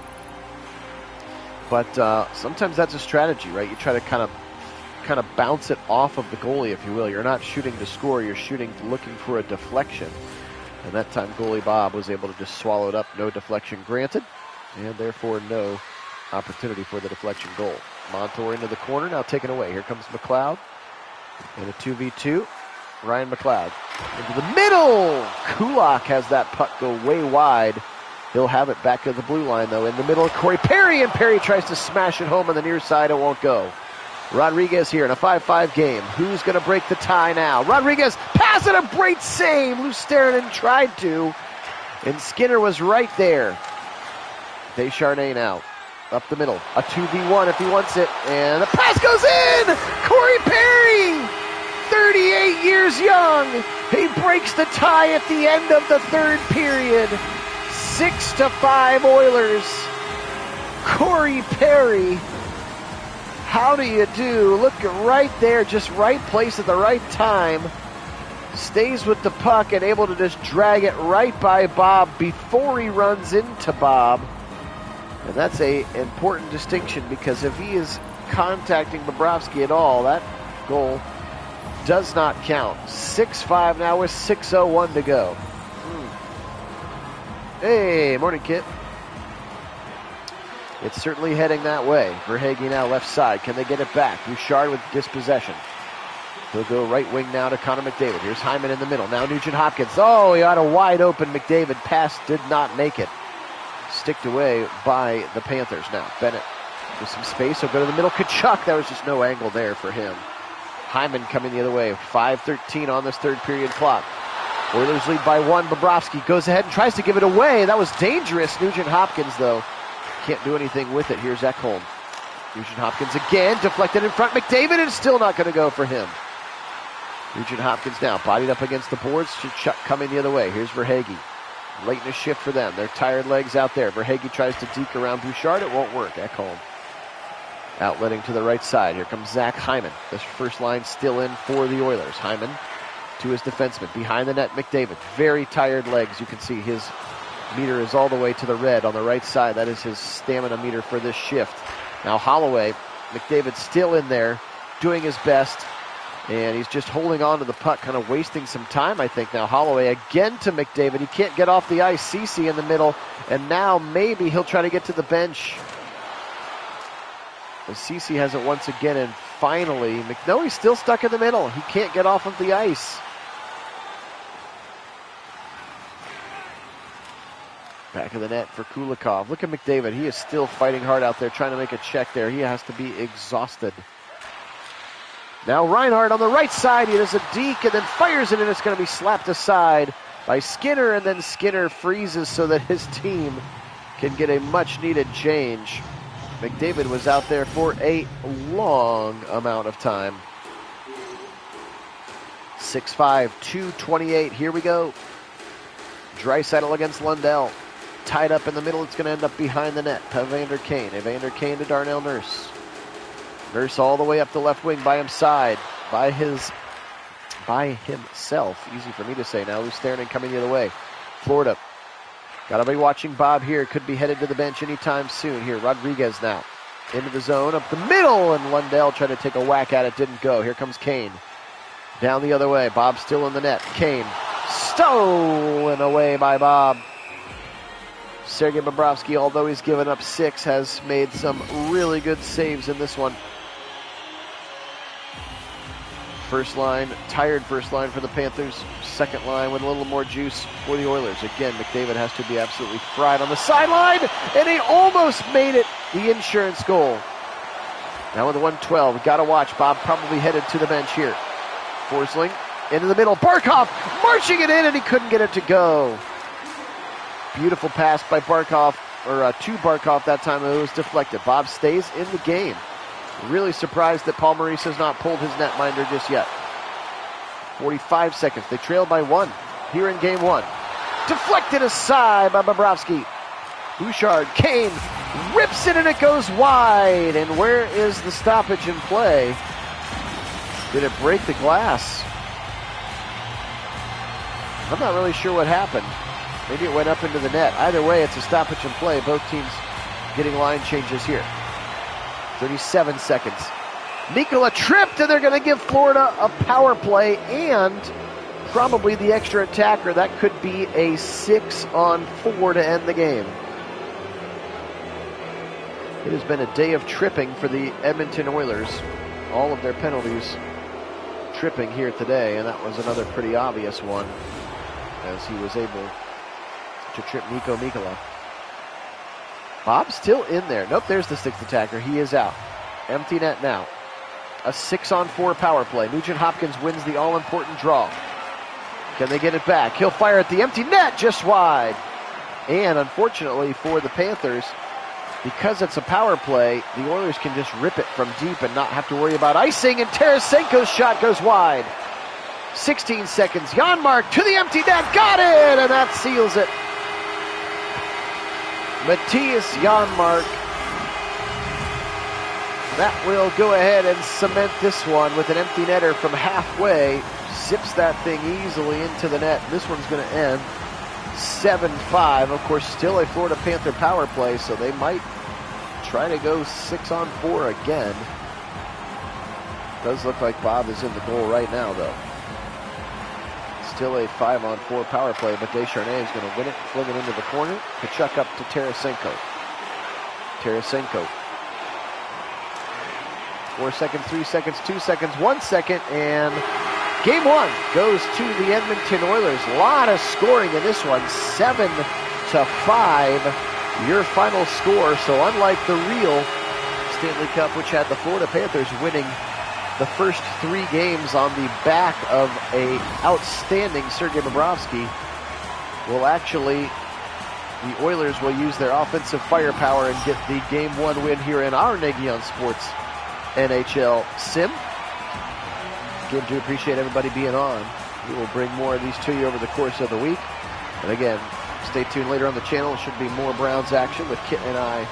But sometimes that's a strategy, right? You try to kind of bounce it off of the goalie, if you will. You're not shooting to score. You're shooting looking for a deflection. And that time goalie Bob was able to just swallow it up. No deflection granted, and therefore no opportunity for the deflection goal. Montour into the corner, now taken away. Here comes McLeod in a 2v2. Ryan McLeod into the middle. Kulak has that puck go way wide. He'll have it back to the blue line, though. In the middle of Corey Perry, and Perry tries to smash it home on the near side. It won't go. Rodriguez here in a 5-5 game. Who's going to break the tie now? Rodriguez pass and a great save. Lusterinen tried to, and Skinner was right there. Descharnais now up the middle. A 2v1 if he wants it, and the pass goes in. Corey Perry, 38 years young. He breaks the tie at the end of the third period. 6-5 Oilers. Corey Perry. How do you do? Look right there, just right place at the right time. Stays with the puck and able to just drag it right by Bob before he runs into Bob. And that's an important distinction, because if he is contacting Bobrovsky at all, that Goal does not count. 6-5 now with 6:01 to go. Hey, morning, Kit. It's certainly heading that way. Verhaeghe now left side. Can they get it back? Bouchard with dispossession. He'll go right wing now to Connor McDavid. Here's Hyman in the middle. Now Nugent Hopkins. Oh, he had a wide open McDavid pass. Did not make it. Sticked away by the Panthers now. Bennett with some space. He'll go to the middle. Tkachuk. There was just no angle there for him. Hyman coming the other way. 5:13 on this third period clock. Oilers lead by 1. Bobrovsky goes ahead and tries to give it away. That was dangerous. Nugent Hopkins, though, can't do anything with it. Here's Ekholm. Nugent Hopkins again. Deflected in front. McDavid is still not going to go for him. Nugent Hopkins now bodied up against the boards. Tkachuk coming the other way. Here's Verhaeghe. Late in a shift for them. They're tired legs out there. Verhaeghe tries to deke around Bouchard. It won't work. Ekholm outletting to the right side. Here comes Zach Hyman. This first line still in for the Oilers. Hyman to his defenseman. Behind the net, McDavid. Very tired legs. You can see his meter is all the way to the red on the right side. That is his stamina meter for this shift. Now Holloway. McDavid still in there, doing his best. And he's just holding on to the puck, kind of wasting some time, I think. Now Holloway again to McDavid. He can't get off the ice. Ceci in the middle. And now maybe he'll try to get to the bench. Ceci has it once again, and finally, no, he's still stuck in the middle. He can't get off of the ice. Back of the net for Kulikov. Look at McDavid. He is still fighting hard out there, trying to make a check there. He has to be exhausted. Now Reinhart on the right side. He does a deke and then fires it, and it's going to be slapped aside by Skinner, and then Skinner freezes so that his team can get a much-needed change. McDavid was out there for a long amount of time. 6-5, 2:28. Here we go. Draisaitl against Lundell. Tied up in the middle. It's going to end up behind the net. Evander Kane. Evander Kane to Darnell Nurse. Nurse all the way up the left wing by himself. Easy for me to say now. Lusternin coming the other way. Florida. Gotta be watching Bob here. Could be headed to the bench anytime soon. Here, Rodriguez now. Into the zone, up the middle, and Lundell tried to take a whack at it. Didn't go. Here comes Kane. Down the other way. Bob still in the net. Kane. Stolen away by Bob. Sergei Bobrovsky, although he's given up 6, has made some really good saves in this one. First line, tired first line for the Panthers. Second line with a little more juice for the Oilers. Again, McDavid has to be absolutely fried on the sideline, and he almost made it the insurance goal. Now with the 112, got to watch. Bob probably headed to the bench here. Forsling into the middle. Barkov marching it in, and he couldn't get it to go. Beautiful pass by Barkov, or to Barkov that time. It was deflected. Bob stays in the game. Really surprised that Paul Maurice has not pulled his netminder just yet. 45 seconds. They trail by 1 here in game 1. Deflected aside by Bobrovsky. Bouchard, Kane rips it, and it goes wide. And where is the stoppage in play? Did it break the glass? I'm not really sure what happened. Maybe it went up into the net. Either way, it's a stoppage in play. Both teams getting line changes here. 37 seconds. Mikkola tripped, and they're going to give Florida a power play and probably the extra attacker. That could be a 6-on-4 to end the game. It has been a day of tripping for the Edmonton Oilers. All of their penalties tripping here today, and that was another pretty obvious one as he was able to trip Mikko Mikkola. Bob's still in there. Nope, there's the 6th attacker. He is out. Empty net now. A 6-on-4 power play. Nugent Hopkins wins the all-important draw. Can they get it back? He'll fire at the empty net, just wide. And unfortunately for the Panthers, because it's a power play, the Oilers can just rip it from deep and not have to worry about icing, and Tarasenko's shot goes wide. 16 seconds. Janmark to the empty net. Got it! And that seals it. Matthias Janmark. That will go ahead and cement this one with an empty netter from halfway. Zips that thing easily into the net. This one's going to end 7-5. Of course, still a Florida Panther power play, so they might try to go 6-on-4 again. Does look like Bob is in the goal right now, though. Still a 5-on-4 power play, but Descharnais is going to win it, fling it into the corner. Kachuk up to Tarasenko. Tarasenko. 4 seconds, 3 seconds, 2 seconds, 1 second, and game one goes to the Edmonton Oilers. A lot of scoring in this one, 7-5, your final score. So unlike the real Stanley Cup, which had the Florida Panthers winning the first 3 games on the back of a outstanding Sergei Bobrovsky, well, actually, the Oilers will use their offensive firepower and get the game one win here in our Nagy on Sports NHL sim. Again, do appreciate everybody being on. We will bring more of these to you over the course of the week. And again, stay tuned later on the channel. There should be more Browns action with Kit and I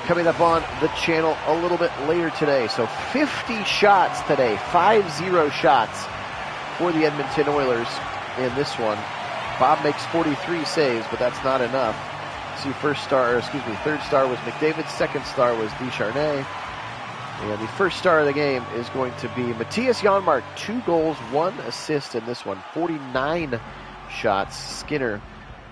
coming up on the channel a little bit later today. So 50 shots today, 50 shots for the Edmonton Oilers in this one. Bob makes 43 saves, but that's not enough. See, third star was McDavid, second star was Descharnais. And the first star of the game is going to be Matthias Janmark. 2 goals, 1 assist in this one. 49 shots. Skinner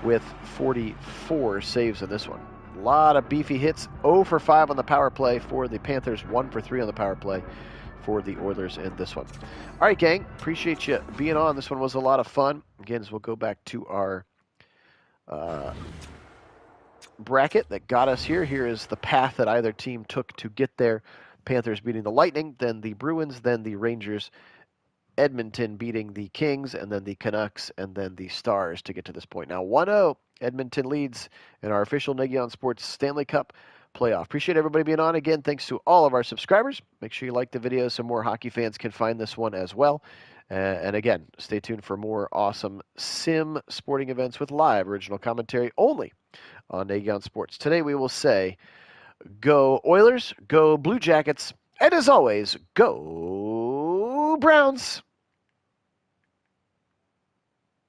with 44 saves in this one. A lot of beefy hits. 0 for 5 on the power play for the Panthers. 1 for 3 on the power play for the Oilers in this one. All right, gang. Appreciate you being on. This one was a lot of fun. Again, as we'll go back to our bracket that got us here. Here is the path that either team took to get there. Panthers beating the Lightning, then the Bruins, then the Rangers, Edmonton beating the Kings, and then the Canucks, and then the Stars to get to this point. Now 1-0, Edmonton leads in our official Nagy on Sports Stanley Cup playoff. Appreciate everybody being on. Again, thanks to all of our subscribers. Make sure you like the video so more hockey fans can find this one as well. And again, stay tuned for more awesome sim sporting events with live original commentary only on Nagy on Sports. Today we will say, go Oilers, go Blue Jackets, and as always, go Browns.